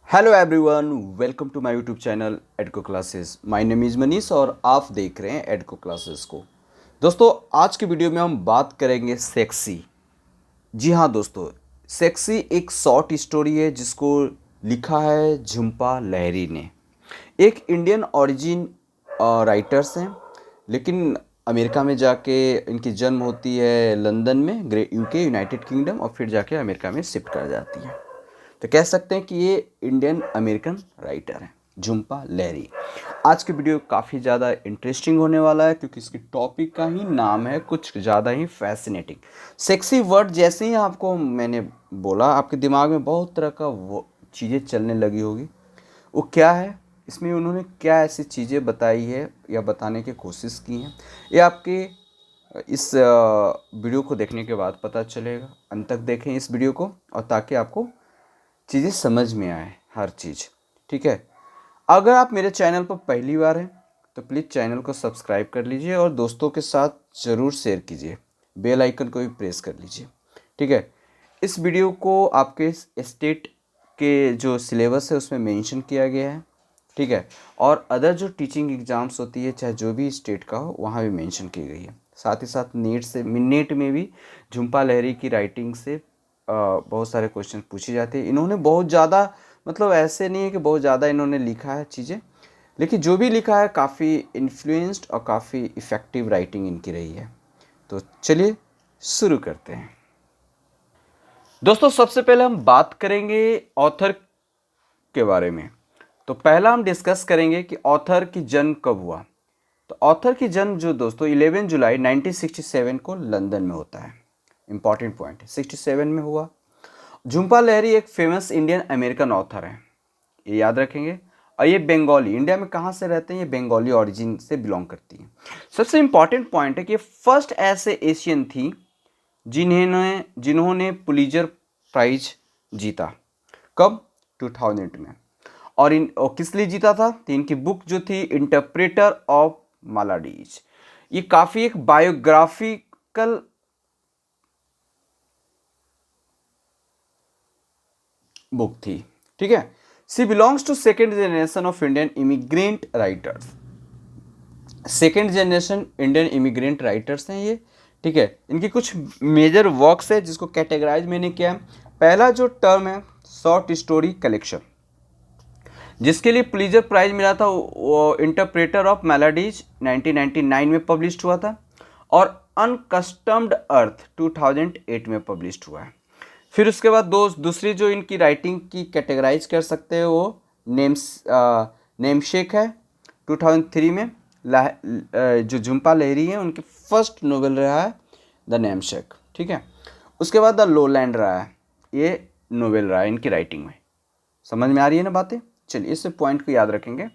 Hello everyone, welcome to my YouTube channel Edco classes. My name is Manish और आप देख रहे हैं एडको क्लासेस को। दोस्तों, आज के वीडियो में हम बात करेंगे सेक्सी। जी हाँ दोस्तों, सेक्सी एक शॉर्ट स्टोरी है जिसको लिखा है झुम्पा लाहिरी ने। एक इंडियन ओरिजिन राइटर्स हैं, लेकिन अमेरिका में जाके इनकी जन्म होती है लंदन में, ग्रेट यूके यूनाइटेड किंगडम, और फिर जाके अमेरिका में शिफ्ट कर जाती है। तो कह सकते हैं कि ये इंडियन अमेरिकन राइटर हैं, झुम्पा लाहिरी। आज की वीडियो काफ़ी ज़्यादा इंटरेस्टिंग होने वाला है क्योंकि इसकी टॉपिक का ही नाम है कुछ ज़्यादा ही फैसिनेटिंग। सेक्सी वर्ड जैसे ही आपको मैंने बोला, आपके दिमाग में बहुत तरह का वो चीज़ें चलने लगी होगी। वो क्या है, इसमें उन्होंने क्या ऐसी चीज़ें बताई है या बताने की कोशिश की हैं, ये आपके इस वीडियो को देखने के बाद पता चलेगा। अंत तक देखें इस वीडियो को, और ताकि आपको चीज़ें समझ में आए, हर चीज़। ठीक है, अगर आप मेरे चैनल पर पहली बार हैं तो प्लीज़ चैनल को सब्सक्राइब कर लीजिए और दोस्तों के साथ ज़रूर शेयर कीजिए। बेल आइकन को भी प्रेस कर लीजिए। ठीक है, इस वीडियो को आपके स्टेट के जो सिलेबस है उसमें मेंशन किया गया है। ठीक है, और अदर जो टीचिंग एग्ज़ाम्स होती है, चाहे जो भी स्टेट का हो, वहाँ भी मेंशन की गई है। साथ ही साथ नेट में भी झुम्पा लाहिरी की राइटिंग से बहुत सारे क्वेश्चन पूछे जाते हैं। इन्होंने बहुत ज़्यादा, मतलब ऐसे नहीं है कि बहुत ज़्यादा इन्होंने लिखा है चीज़ें, लेकिन जो भी लिखा है काफ़ी इन्फ्लुएंस्ड और काफ़ी इफ़ेक्टिव राइटिंग इनकी रही है। तो चलिए शुरू करते हैं। दोस्तों, सबसे पहले हम बात करेंगे ऑथर के बारे में। तो पहला हम डिस्कस करेंगे कि ऑथर की जन्म कब हुआ। तो ऑथर की जन्म जो दोस्तों 11 जुलाई 1967 को लंदन में होता है। इंपॉर्टेंट पॉइंट है, 67 में हुआ। झुम्पा लाहिरी एक फेमस इंडियन अमेरिकन ऑथर हैं, ये याद रखेंगे। और ये बंगाली, इंडिया में कहाँ से रहते हैं, ये बंगाली ओरिजिन से बिलोंग करती हैं। सबसे इंपॉर्टेंट पॉइंट है कि फर्स्ट ऐसे एशियन थी जिन्होंने पुलिजर प्राइज जीता। कब? 2000 में। और किस लिए जीता था? तो इनकी बुक जो थी इंटरप्रेटर ऑफ मालाडीज, ये काफ़ी एक बायोग्राफिकल बुक थी। ठीक है, she belongs to second generation of Indian immigrant writers. Second generation Indian immigrant writers हैं ये। ठीक है, इनकी कुछ मेजर वर्क्स है जिसको कैटेगराइज मैंने किया है। पहला जो टर्म है, शॉर्ट स्टोरी कलेक्शन, जिसके लिए पुलित्जर प्राइज मिला था, वो इंटरप्रेटर ऑफ मेलोडीज 1999 में पब्लिश हुआ था, और अनकस्टम्ड अर्थ 2008 में पब्लिश हुआ है। फिर उसके बाद दूसरी जो इनकी राइटिंग की कैटेगराइज कर सकते हैं, वो नेमशेक है 2003 में। जो झुम्पा लाहिरी है उनकी फर्स्ट नोवेल रहा है द नेमशेक। ठीक है, उसके बाद द लोलैंड रहा है, ये नोवेल रहा है इनकी राइटिंग में। समझ में आ रही है ना बातें? चलिए, इस पॉइंट को याद रखेंगे।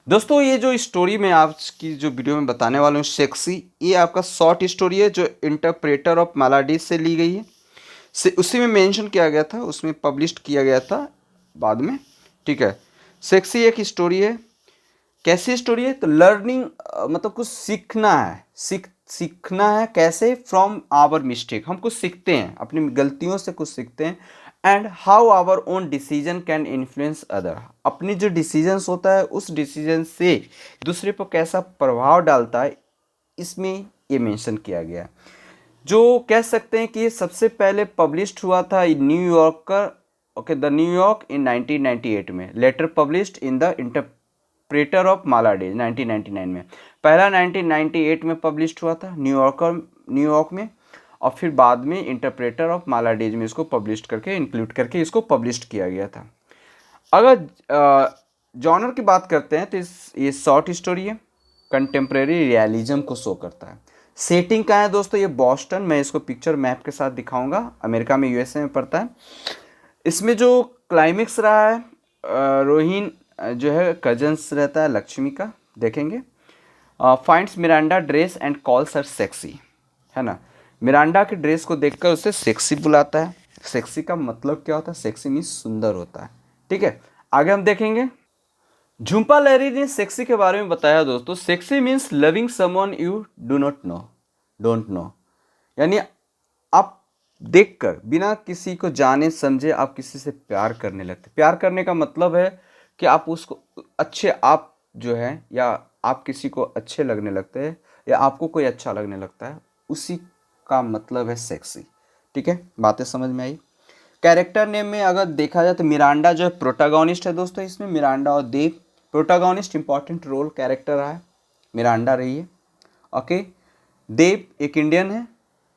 दोस्तों, ये जो स्टोरी मैं आज की जो वीडियो में बताने वाला हूँ सेक्सी, ये आपका शॉर्ट स्टोरी है जो इंटरप्रेटर ऑफ मेलोडीज से ली गई है। उसी में मेंशन किया गया था, उसमें पब्लिश किया गया था बाद में। ठीक है, सेक्सी एक स्टोरी है। कैसी स्टोरी है? तो लर्निंग, मतलब कुछ सीखना है। सीखना है कैसे? फ्रॉम आवर मिस्टेक, हम कुछ सीखते हैं, अपनी गलतियों से कुछ सीखते हैं। And how our own decision can influence other, अपनी जो डिसीजंस होता है उस डिसीजन से दूसरे पर कैसा प्रभाव डालता है, इसमें ये मेंशन किया गया है। जो कह सकते हैं कि ये सबसे पहले पब्लिश्ड हुआ था New Yorker, okay, the New York in 1998 में। Letter published in the interpreter of maladies 1999 में। पहला 1998 में पब्लिश्ड हुआ था न्यूयॉर्क में, और फिर बाद में इंटरप्रेटर ऑफ मालाडीज में इसको पब्लिश्ड करके, इंक्लूड करके इसको पब्लिश्ड किया गया था। अगर जॉनर की बात करते हैं तो ये शॉर्ट स्टोरी है, कंटेम्प्रेरी रियलिज्म को शो करता है। सेटिंग कहाँ है दोस्तों? ये बॉस्टन, मैं इसको पिक्चर मैप के साथ दिखाऊंगा, अमेरिका में, यूएसए में पड़ता है। इसमें जो क्लाइमेक्स रहा है, रोहिन जो है कजन्स रहता है लक्ष्मी का, देखेंगे। Finds Miranda dress and calls her sexy, है ना। मिरांडा के ड्रेस को देखकर उसे सेक्सी बुलाता है। सेक्सी का मतलब क्या होता है? सेक्सी मीन्स सुंदर होता है। ठीक है, आगे हम देखेंगे। झुम्पा लाहिरी ने सेक्सी के बारे में बताया दोस्तों, sexy means loving someone you do not know, don't know, यानी आप देखकर बिना किसी को जाने समझे आप किसी से प्यार करने लगते। प्यार करने का मतलब है कि आप उसको अच्छे, आप जो है, या आप किसी को अच्छे लगने लगते हैं, या आपको कोई अच्छा लगने लगता है, उसी का मतलब है सेक्सी। ठीक है, बातें समझ में आई। कैरेक्टर नेम में अगर देखा जाए तो मिरांडा जो है प्रोटागोनिस्ट है दोस्तों। इसमें मिरांडा और देव प्रोटागोनिस्ट, इंपॉर्टेंट रोल कैरेक्टर रहा है, मिरांडा रही है। ओके, देव एक इंडियन है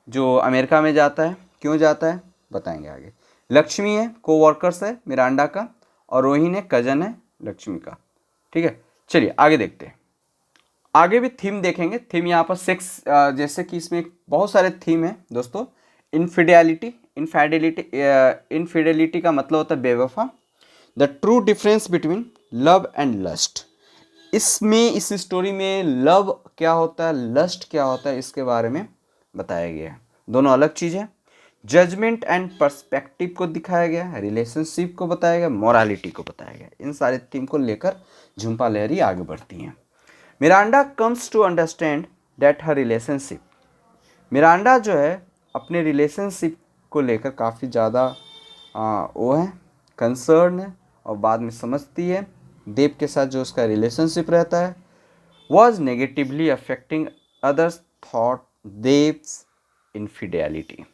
जो अमेरिका में जाता है। क्यों जाता है बताएंगे आगे। लक्ष्मी है, कोवर्कर्स है मिरांडा का, और रोहिन है, कजन है लक्ष्मी का। ठीक है, चलिए आगे देखते हैं। आगे भी थीम देखेंगे। थीम यहाँ पर सेक्स, जैसे कि इसमें बहुत सारे थीम है दोस्तों। इनफिडेलिटी, इनफिडेलिटी का मतलब होता है बेवफा। The true difference between love and lust. इसमें इस स्टोरी में लव क्या होता है, लस्ट क्या होता है, इसके बारे में बताया गया है। दोनों अलग चीज़ है। जजमेंट एंड पर्सपेक्टिव को दिखाया गया है, रिलेशनशिप को बताया गया, मोरालिटी को बताया गया। इन सारे थीम को लेकर झुम्पा लहरी आगे बढ़ती हैं। Miranda comes to understand that her relationship. Miranda जो है अपने रिलेशनशिप को लेकर काफ़ी ज़्यादा वो है, कंसर्न है, और बाद में समझती है देव के साथ जो उसका रिलेशनशिप रहता है was negatively affecting others thought Dev's infidelity.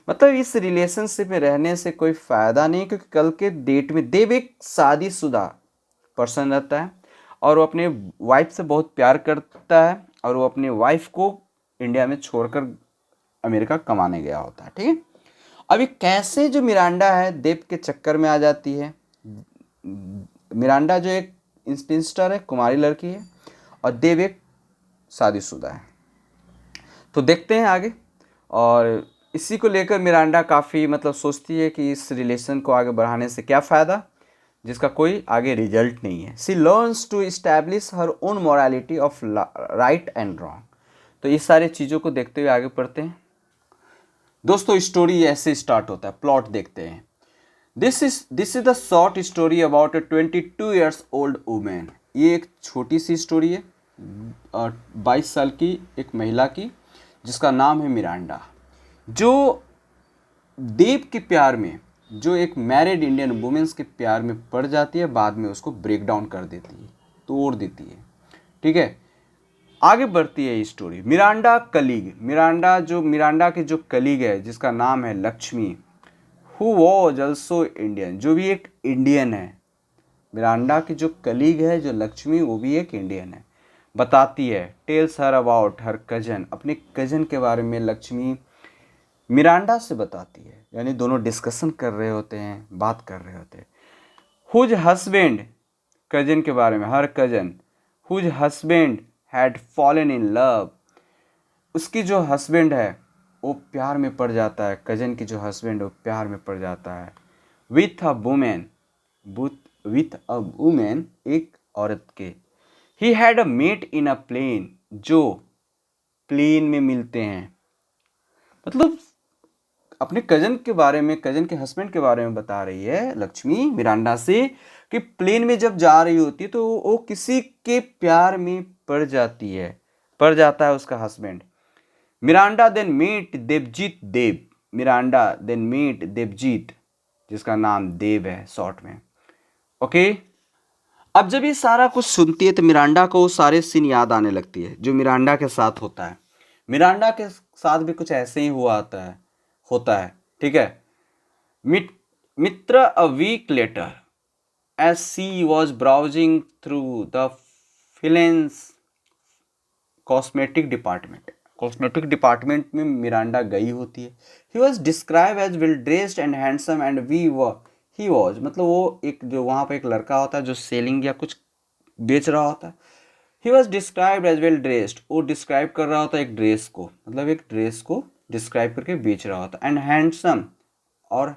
मतलब इस रिलेशनशिप में रहने से कोई फ़ायदा नहीं, क्योंकि कल के डेट में देव एक शादीशुदा पर्सन रहता है और वो अपने वाइफ से बहुत प्यार करता है, और वो अपने वाइफ को इंडिया में छोड़कर अमेरिका कमाने गया होता है। ठीक है, अभी कैसे जो मिरांडा है देव के चक्कर में आ जाती है। मिरांडा जो एक इंस्पिंस्टर है, कुमारी लड़की है, और देव एक शादीशुदा है। तो देखते हैं आगे। और इसी को लेकर मिरांडा काफ़ी मतलब सोचती है कि इस रिलेशन को आगे बढ़ाने से क्या फ़ायदा, जिसका कोई आगे रिजल्ट नहीं है। She learns to establish her own morality of right and wrong. तो इस सारी चीज़ों को देखते हुए आगे बढ़ते हैं दोस्तों। स्टोरी ऐसे स्टार्ट होता है, प्लॉट देखते हैं। This is the short story about a 22 years old women. ये एक छोटी सी स्टोरी है 22 साल की एक महिला की, जिसका नाम है मिरांडा, जो देव के प्यार में, जो एक मैरिड इंडियन वुमेन्स के प्यार में पड़ जाती है, बाद में उसको ब्रेक डाउन कर देती है, तोड़ देती है। ठीक है, आगे बढ़ती है ये स्टोरी। मिरांडा कलीग, मिरांडा के जो कलीग है जिसका नाम है Lakshmi, who was also Indian, जो भी एक इंडियन है। मिरांडा की जो कलीग है जो लक्ष्मी, वो भी एक इंडियन है। बताती है, tells her about her cousin, अपने कजन के बारे में लक्ष्मी मिरांडा से बताती है। यानी दोनों डिस्कशन कर रहे होते हैं, बात कर रहे होते हैं। हुज हस्बैंड, कजन के बारे में, her cousin, whose husband had fallen in love, उसकी जो हस्बैंड है वो प्यार में पड़ जाता है। कजन की जो हस्बैंड वो प्यार में पड़ जाता है with a women, with a women, एक औरत के। He had a met in a plane, जो प्लेन में मिलते हैं। मतलब अपने कजन के बारे में, कजन के हस्बैंड के बारे में बता रही है लक्ष्मी मिरांडा से कि प्लेन में जब जा रही होती है तो वो किसी के प्यार में पड़ जाती है, पड़ जाता है उसका husband. Miranda then meet Devjit Dev, Miranda then meet Devjit, जिसका नाम देव है शॉर्ट में। ओके, अब जब ये सारा कुछ सुनती है तो मिरांडा को वो सारे सीन याद आने लगती है जो मिरांडा के साथ होता है। मिरांडा के साथ भी कुछ ऐसे ही होता है। ठीक है, मित्र a week later as she was browsing through the Filene's cosmetic department में मिरांडा गई होती है। He was describe as well dressed and handsome and he was, मतलब वो एक जो वहाँ पर एक लड़का होता है जो सेलिंग या कुछ बेच रहा होता है। He was described as well dressed, वो डिस्क्राइब कर रहा होता है एक ड्रेस को, मतलब एक ड्रेस को डिस्क्राइब करके बेच रहा होता है। एंड हैंडसम, और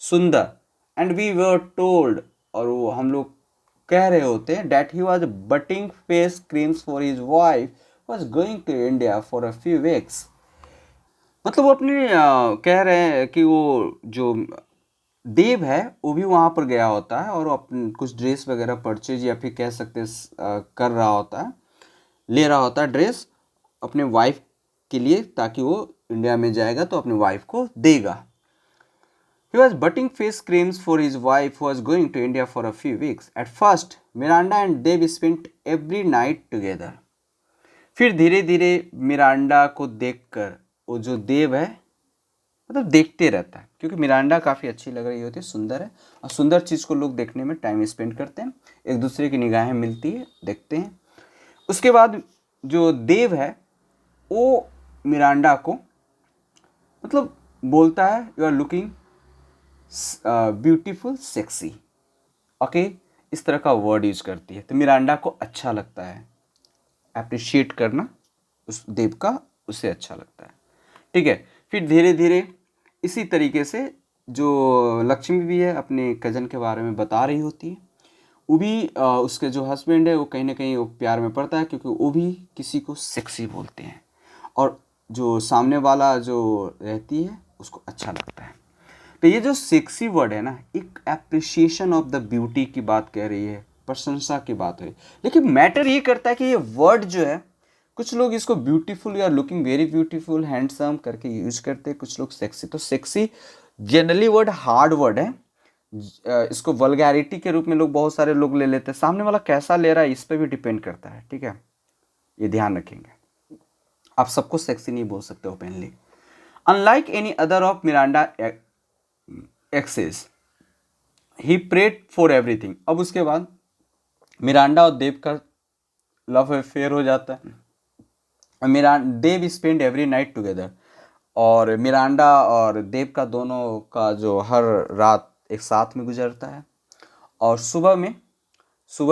सुंदर। एंड वी वर टोल्ड, और वो हम लोग कह रहे होते हैं that he was buying face creams for his wife was going to India for a few weeks. मतलब वो अपने कह रहे हैं कि वो जो देव है वो भी वहाँ पर गया होता है और अपने कुछ ड्रेस वगैरह परचेज या फिर कह सकते हैं कर रहा होता है, ले रहा होता है ड्रेस अपने वाइफ के लिए, ताकि वो इंडिया में जाएगा तो अपनी वाइफ को देगा। He was butting face creams for his wife who was going to India for a few weeks. At first, Miranda and Dave spent every night together. फिर धीरे धीरे मिरांडा को देखकर वो जो देव है मतलब देखते रहता है, क्योंकि मिरांडा काफ़ी अच्छी लग रही होती है, सुंदर है, और सुंदर चीज़ को लोग देखने में टाइम स्पेंड करते हैं, एक दूसरे की निगाहें मिलती है, देखते हैं। उसके बाद जो देव है वो मिरांडा को मतलब बोलता है you are looking beautiful sexy, okay, इस तरह का वर्ड यूज करती है। तो मिरांडा को अच्छा लगता है, अप्रिशिएट करना उस देव का उसे अच्छा लगता है, ठीक है। फिर धीरे धीरे इसी तरीके से जो लक्ष्मी भी है अपने कज़न के बारे में बता रही होती है, वो भी उसके जो हस्बैंड है वो कहीं ना कहीं वो प्यार में पड़ता है, क्योंकि वो भी किसी को सेक्सी बोलते हैं और जो सामने वाला जो रहती है उसको अच्छा लगता है। तो ये जो सेक्सी वर्ड है ना, एक एप्रिसिएशन ऑफ द ब्यूटी की बात कह रही है, प्रशंसा की बात है। लेकिन मैटर ये करता है कि ये वर्ड जो है, कुछ लोग इसको ब्यूटीफुल या लुकिंग वेरी ब्यूटीफुल हैंडसम करके यूज करते हैं, कुछ लोग सेक्सी। तो sexy generally word hard word है, इसको वल्गैरिटी के रूप में लोग बहुत सारे लोग ले लेते हैं। सामने वाला कैसा ले रहा है इस पर भी डिपेंड करता है, ठीक है, ये ध्यान रखेंगे। आप सबको सेक्सी नहीं बोल सकते openly. Unlike any other of Miranda exes he prayed for everything. अब उसके बाद मिरांडा और देव का लव अफेयर हो जाता है। देव स्पेंड एवरी नाइट टुगेदर, और मिरांडा और देव का दोनों का जो हर रात एक साथ में गुजरता है। और सुबह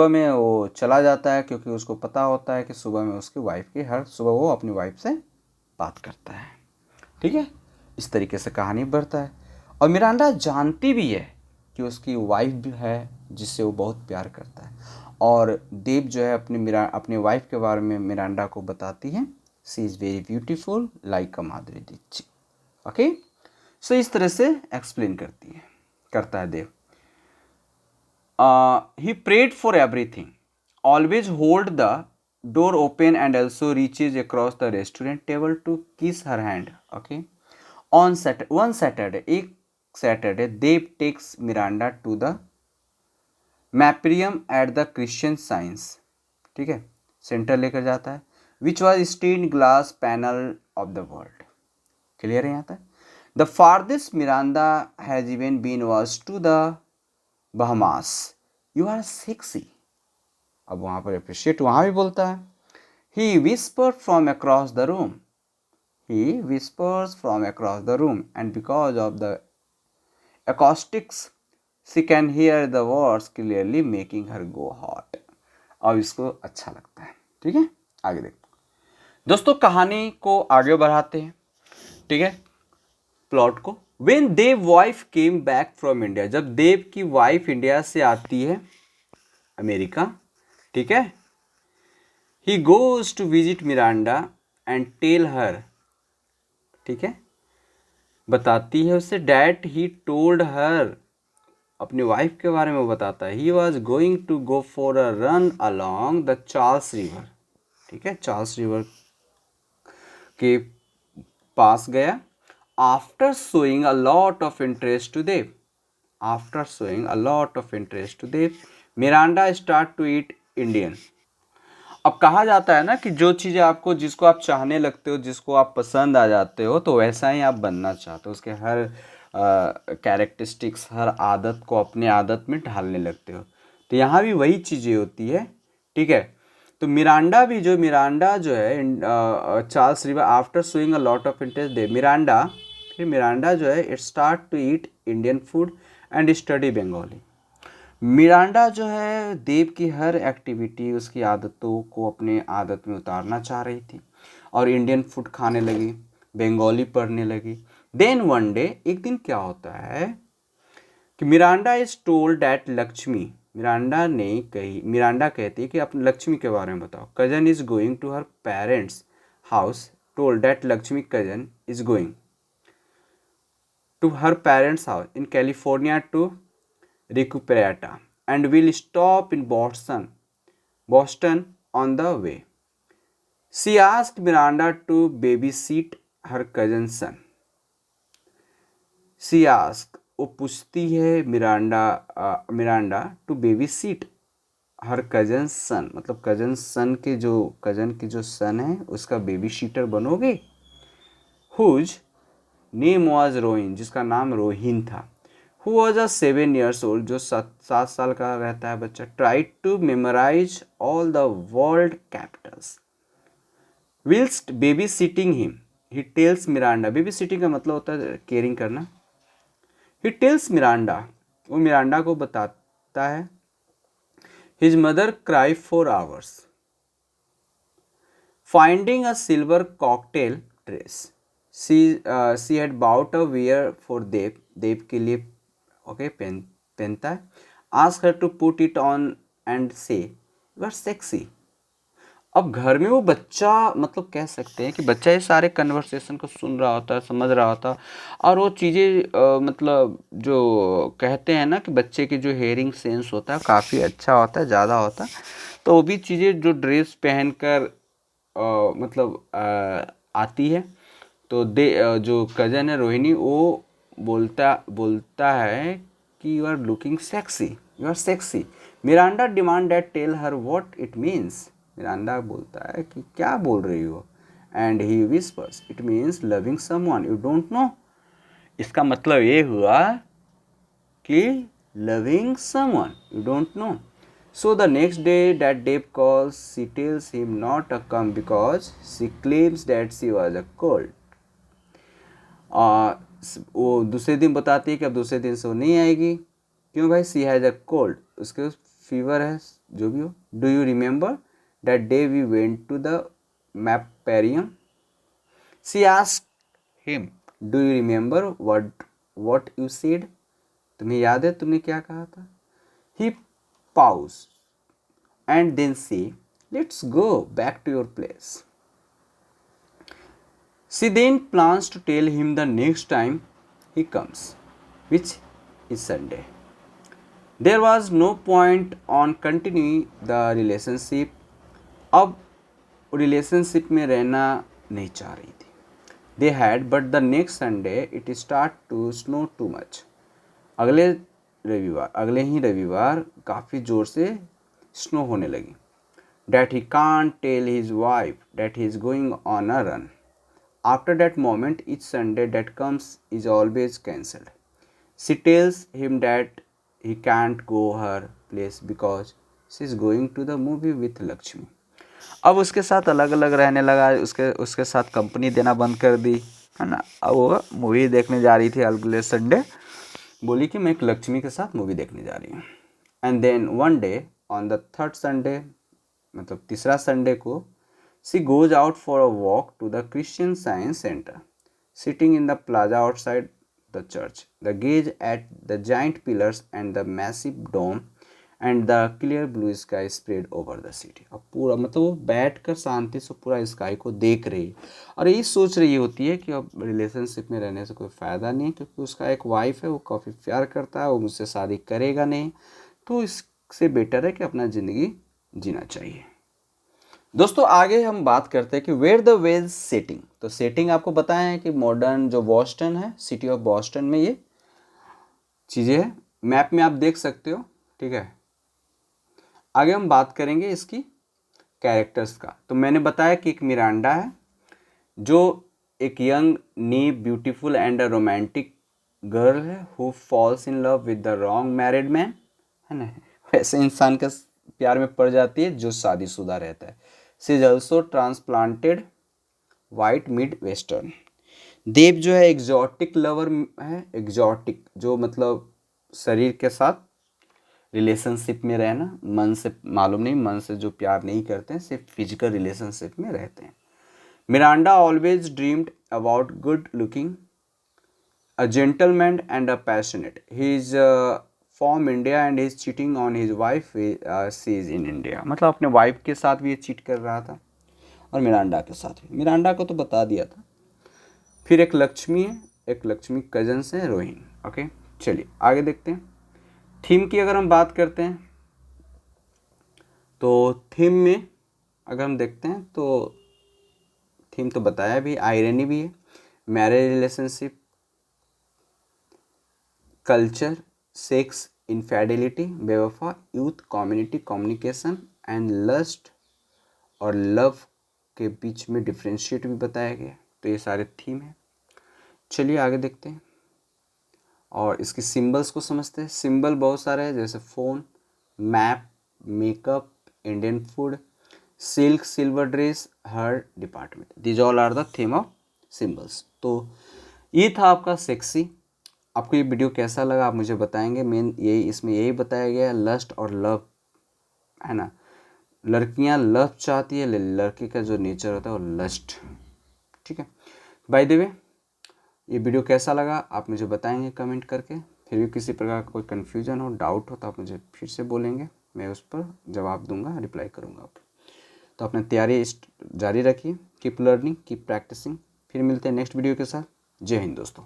में वो चला जाता है, क्योंकि उसको पता होता है कि सुबह में उसकी वाइफ की हर सुबह वो अपनी वाइफ से बात करता है, ठीक है। इस तरीके से कहानी बढ़ता है, और मिरांडा जानती भी है कि उसकी वाइफ भी है जिससे वो बहुत प्यार करता है, और देव जो है अपनी वाइफ के बारे में मिरांडा को बताती है, she is very beautiful like a Madhuri Dixit, okay. So इस तरह से एक्सप्लेन करता है देव। He prayed for everything, always hold the door open and also reaches across the restaurant table to kiss her hand, okay. On one Saturday, एक Saturday, Dev takes Miranda to the Maparium at the Christian Science, ठीक है, centre लेकर जाता है, which was stained glass panel of the world, clear है यहाँ तक। The farthest Miranda has even been was to the Bahamas. You are sexy. अब वहाँ पर अप्रिशिएट वहाँ भी बोलता है। He whispered from across the room. He whispers from across the room, and because of the acoustics, she can hear the words clearly, making her go hot. अब इसको अच्छा लगता है, ठीक है। आगे देखो दोस्तों, कहानी को आगे बढ़ाते हैं, ठीक है, प्लॉट को। When Dev wife came back from India, जब देव की वाइफ इंडिया से आती है अमेरिका, ठीक है, he goes to visit Miranda and tell her, ठीक है, बताती है उससे that he told her, अपनी वाइफ के बारे में बताता है, he was going to go for a run along the Charles River, ठीक है, चार्ल्स रिवर के पास गया। After showing a lot of interest to Dev, Miranda start to eat Indian. अब कहा जाता है ना कि जो चीज़ें आपको, जिसको आप चाहने लगते हो, जिसको आप पसंद आ जाते हो, तो वैसा ही आप बनना चाहते हो, उसके हर कैरेक्टरिस्टिक्स, हर आदत को अपने आदत में ढालने लगते हो। तो यहाँ भी वही चीज़ें होती है, ठीक है। तो मिरांडा जो है Charles River, after showing a lot of interest, Miranda जो है it start to eat Indian food and study Bengali. Miranda जो है देव की हर एक्टिविटी, उसकी आदतों को अपने आदत में उतारना चाह रही थी, और इंडियन फूड खाने लगी, बंगाली पढ़ने लगी। देन वन डे, एक दिन क्या होता है कि Miranda is told that Laxmi, Miranda कहती है कि अपने लक्ष्मी के बारे में बताओ। Cousin is going to her parents house, told that Laxmi cousin is going to her parents' house in California to recuperate and will stop in Boston on the way. She asked Miranda to babysit her cousin son. She ask, वो पूछती है Miranda to babysit her cousin son, मतलब cousin के जो son है उसका babysitter बनोगे। Whose name was Rohin, जिसका नाम रोहिन था। Who was a 7 years old, जो 7 साल का रहता है बच्चा। Tried to memorize all the world capitals whilst babysitting him he tells Miranda. Babysitting का मतलब होता है केयरिंग करना। ही टेल्स मिरांडा, वो मिरांडा को बताता है। His mother cry for hours finding a silver cocktail dress she had bought a wear for Dev, Dev के लिए ओके पहनता है। Ask her to put it on and say you are sexy. अब घर में वो बच्चा, मतलब कह सकते हैं कि बच्चा ये सारे कन्वर्सेशन को सुन रहा होता है, समझ रहा होता है, और वो चीज़ें मतलब जो कहते हैं ना कि बच्चे की जो हेयरिंग सेंस होता है काफ़ी अच्छा होता है, ज़्यादा होता है। तो वो भी चीज़ें जो ड्रेस पहनकर मतलब आती है, तो जो कज़न है रोहिणी, वो बोलता है कि you are looking sexy, you are sexy. Miranda demand that tell her what it means. Miranda बोलता है कि क्या बोल रही हो। And he whispers it means loving someone you don't know. इसका मतलब ये हुआ कि loving someone you don't know. So the next day that Dave calls, she tells him not to come because she claims that she was a cold. वो दूसरे दिन बताती है कि अब दूसरे दिन से वो नहीं आएगी। क्यों भाई? सी हैज़ अ कोल्ड, उसके फीवर है, जो भी हो। Do you remember that day we went to the Mapparium? She asked him, do you remember what you said? तुम्हें याद है तुमने क्या कहा था? He pause and then say, let's go back to your place. She then plans to tell him the next time he comes, which is Sunday. There was no point on continuing the relationship. अब relationship में रहना नहीं चाह रही थी। They had, but the next Sunday it start to snow too much. अगले ही रविवार काफ़ी ज़ोर से स्नो होने लगी। That he can't tell his wife that he is going on a run. After that moment, each Sunday that comes is always cancelled. She tells him that he can't go her place because she is going to the movie with Lakshmi. अब उसके साथ अलग अलग रहने लगा, उसके साथ company देना बंद कर दी, है ना। अब वो मूवी देखने जा रही थी अगले संडे, बोली कि मैं एक लक्ष्मी के साथ मूवी देखने जा रही हूँ। And then one day on the third Sunday, मतलब तीसरा संडे को, she goes out for a walk to the Christian Science Center sitting in the plaza outside the church the gaze at the giant pillars and the massive dome and the clear blue sky spread over the city. अब पूरा मतलब वो बैठ कर शांति से पूरा sky को देख रही है और यही सोच रही होती है कि अब रिलेशनशिप में रहने से कोई फ़ायदा नहीं, क्योंकि उसका एक वाइफ है, वो काफ़ी प्यार करता है, वो मुझसे शादी करेगा नहीं, तो इससे बेटर है कि अपना ज़िंदगी जीना चाहिए। दोस्तों आगे हम बात करते हैं कि वेयर द वेज सेटिंग। तो सेटिंग आपको बताया है कि मॉडर्न जो बॉस्टन है, सिटी ऑफ बॉस्टन में ये चीज़ें हैं, मैप में आप देख सकते हो, ठीक है। आगे हम बात करेंगे इसकी कैरेक्टर्स का। तो मैंने बताया कि एक मिरांडा है जो एक यंग नी beautiful and a romantic girl है who falls in love with the wrong married man, है ना। वैसे इंसान का प्यार में पड़ जाती है जो शादीशुदा रहता है। She is also transplanted white mid western. Dev जो है एग्जॉटिक लवर है, एग्जॉटिक जो मतलब शरीर के साथ रिलेशनशिप में रहना, मन से मालूम नहीं, मन से जो प्यार नहीं करते हैं, सिर्फ फिजिकल रिलेशनशिप में रहते हैं। Miranda always dreamed about good looking a gentleman and a passionate. He is from India and is cheating on his wife, she is in India. मतलब अपने वाइफ के साथ भी ये चीट कर रहा था और मिरांडा के साथ भी। मिरांडा को तो बता दिया था। फिर एक लक्ष्मी है, एक लक्ष्मी कजन्स है रोहिन। ओके, चलिए आगे देखते हैं। थीम की अगर हम बात करते हैं तो थीम में अगर हम देखते हैं तो थीम तो बताया भी, आयरनी भी है। Marriage relationship, culture, sex, infidelity, बेवफा, youth, community, communication and lust और लव के बीच में डिफ्रेंशिएट भी बताया गया। तो ये सारे थीम हैं। चलिए आगे देखते हैं और इसके सिंबल्स को समझते हैं। सिंबल बहुत सारे हैं, जैसे phone, map, makeup, Indian food, silk, silver dress, हर department. These all are the theme of symbols. तो ये था आपका सेक्सी। आपको ये वीडियो कैसा लगा आप मुझे बताएंगे। मेन यही इसमें यही बताया गया है, लस्ट और लव, है ना। लड़कियां लव चाहती है, लड़के का जो नेचर होता है वो लस्ट। ठीक है। बाय द वे, ये वीडियो कैसा लगा आप मुझे बताएंगे कमेंट करके। फिर भी किसी प्रकार का कोई कन्फ्यूजन हो, डाउट हो तो आप मुझे फिर से बोलेंगे, मैं उस पर जवाब दूंगा, रिप्लाई करूंगा आप। तो अपनी तैयारी जारी रखिए। Keep learning, keep practising. फिर मिलते हैं नेक्स्ट वीडियो के साथ। जय हिंद दोस्तों।